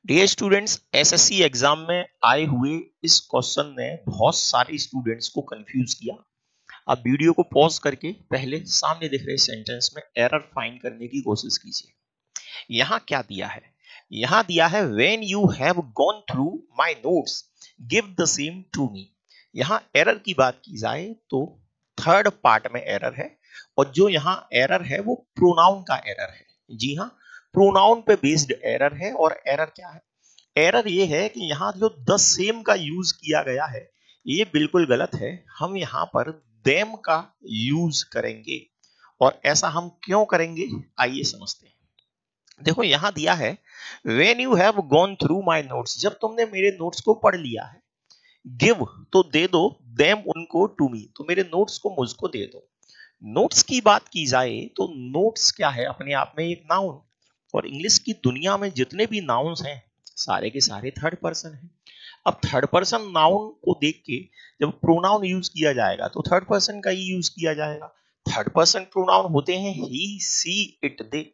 Dear students, SSC exam में आए हुए इस क्वेश्चन ने बहुत सारे स्टूडेंट्स को कंफ्यूज किया। आप वीडियो को पॉज करके पहले सामने दिख रहे सेंटेंस में एरर फाइंड करने की कोशिश कीजिए। यहाँ क्या दिया है? यहाँ दिया है when you have gone through my notes give the same to me. यहाँ एरर की बात की जाए तो थर्ड पार्ट में एरर है, और जो यहाँ एरर है वो प्रोनाउन का एरर है। जी हाँ, प्रोनाउन पे बेस्ड एरर है। और एरर क्या है? एरर ये है कि यहाँ जो द सेम का यूज किया गया है ये बिल्कुल गलत है। हम यहाँ पर देम का यूज करेंगे, और ऐसा हम क्यों करेंगे आइए समझते हैं। देखो यहाँ दिया है when you have gone through my notes, जब तुमने मेरे नोट्स को पढ़ लिया है। गिव तो दे दो, देम उनको, टू मी तो मेरे नोट्स को मुझको दे दो। नोट्स की बात की जाए तो नोट्स क्या है? अपने आप में एक नाउन, और इंग्लिश की दुनिया में जितने भी नाउन्स हैं सारे के सारे थर्ड पर्सन हैं। अब थर्ड पर्सन नाउन को देख के जब प्रोनाउन यूज किया जाएगा तो थर्ड पर्सन का ही यूज किया जाएगा। थर्ड पर्सन प्रोनाउन होते हैं ही, सी, इट, दे।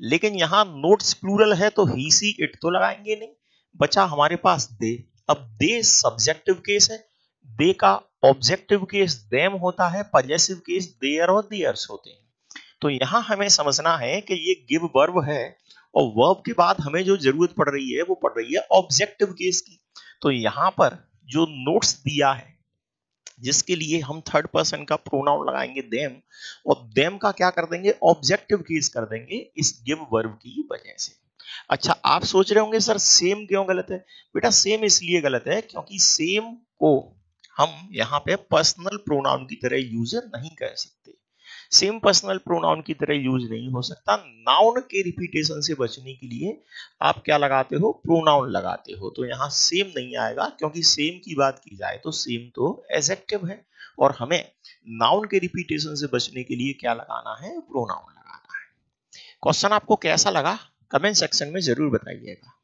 लेकिन यहाँ नोट्स प्लूरल है तो ही, सी, इट तो लगाएंगे नहीं, बचा हमारे पास दे। अब दे सब्जेक्टिव केस है, दे का ऑब्जेक्टिव केस देम होता है, पजेसिव केस देयर और देयर्स होते हैं। तो यहाँ हमें समझना है कि ये गिव वर्ब है, और वर्ब के बाद हमें जो जरूरत पड़ रही है वो पड़ रही है ऑब्जेक्टिव केस की। तो यहाँ पर जो नोट्स दिया है जिसके लिए हम थर्ड पर्सन का प्रोनाउन लगाएंगे देम, और देम का क्या कर देंगे? ऑब्जेक्टिव केस कर देंगे इस गिव वर्ब की वजह से। अच्छा, आप सोच रहे होंगे सर सेम क्यों गलत है? बेटा सेम इसलिए गलत है क्योंकि सेम को हम यहाँ पे पर्सनल प्रोनाउन की तरह यूज नहीं कर सकते। सेम पर्सनल प्रोनाउन की तरह यूज नहीं हो सकता। नाउन के रिपीटेशन से बचने के लिए आप क्या लगाते हो? प्रोनाउन लगाते हो। तो यहाँ सेम नहीं आएगा, क्योंकि सेम की बात की जाए तो सेम तो एडजेक्टिव है, और हमें नाउन के रिपीटेशन से बचने के लिए क्या लगाना है? प्रोनाउन लगाना है। क्वेश्चन आपको कैसा लगा कमेंट सेक्शन में जरूर बताइएगा।